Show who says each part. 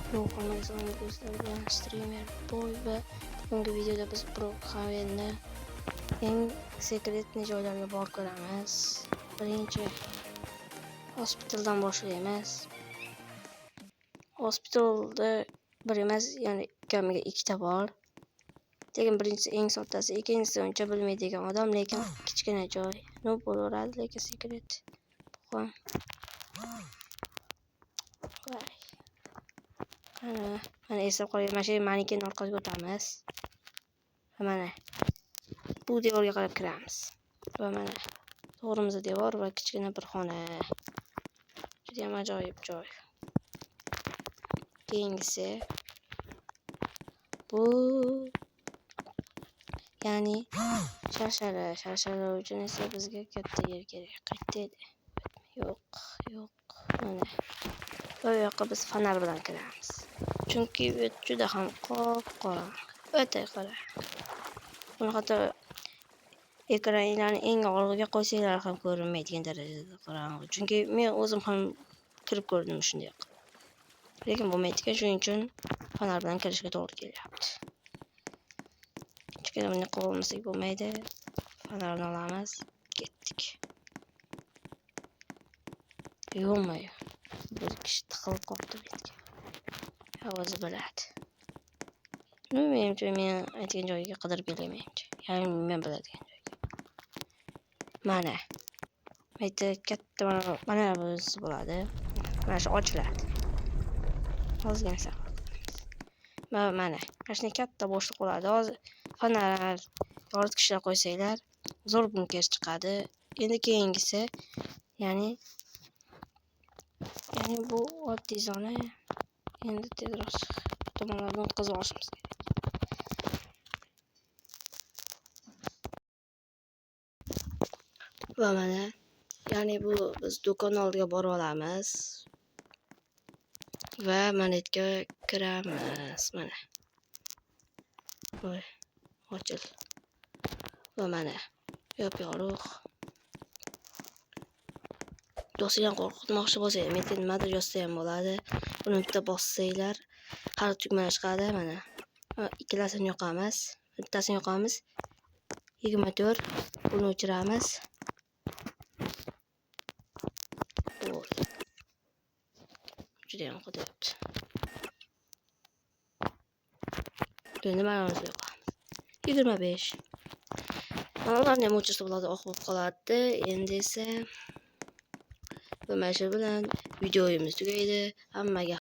Speaker 1: Yo'q, Amazon do'stlar bilan streamer boy va bugungi videoda biz Brookhavenni eng sekretli joylarga borib ko'ramiz. Birinchi hospitaldan boshlaymiz. Hospitalda bir emas, ya'ni kamiga ikkita bor. Lekin birinchisi eng soddasi, ikkinchisi uncha bilmaydigan odam, lekin kichkina joy. Noob bo'laveradi, lekin sekret. Mana eslab qoling, mana shu maniken orqasiga o'tamiz. Mana bu devorga qarab kiramiz. Va mana to'g'rimizda devor va kichkina bir xona. Juda ham ajoyib joy. Keyingisi bu, ya'ni sharshara uchun esa bizga katta yer kerak. Qayerda edi? Yo'q. Mana bu yoqqa biz fonar bilan kiramiz. Chunki juda ham qop-qorong'i, o'ta qorong'i. Buni hatto ekranlarni eng og'irga qo'ysanglar ham ko'rinmaydigan darajada qorong'i. Chunki men o'zim ham kirib ko'rdim shunday qilib. Lekin bo'lmaydi ekan, shuning uchun fonar bilan kirishga to'g'ri kelyapti. Chunki buni qilolmasak bo'lmaydi. Fonarni olamiz, ketdik. Yo'q-mo'yo. Bir kishi tiqilib qolibdi betga. O'zi biladi. Menimcha men aytgan joyga qidirib kelmayman. Ya'ni men biladigan joyga. Mana. Mayda katta mana bunisi bo'ladi. Mana shu ochiladi. Ozgina saqlab qolamiz. Mana shunday katta bo'shliq bo'ladi. Hozir fonar yoritgichlar qo'ysanglar, zo'r bunker chiqadi. Endi keyingisi, ya'ni bu oddiy zona. Endi tezroq tomonlardan o'tkazib olishimiz kerak. Va mana, ya'ni bu biz do'kon oldiga borib olamiz. Va mana yerga kiramiz. Mana. Voy, ochil. Va mana yop-yorug'. Do'stlar qo'rqitmoqchi bo'lsangiz, men nimadir yozsa ham bo'ladi. Buni bitta bossanglar, qara tugmalar chiqadi. Mana ikkilasini yoqamiz, bittasini yoqamiz. 24. Buni o'chiramiz. Juda ham qo'yapti. Endi mana buni yoqamiz. 25. Ularni ham o'chirsa bo'ladi, oq bo'lib qoladi. Endi esa bu mana shu bilan videomiz tugaydi. Hammaga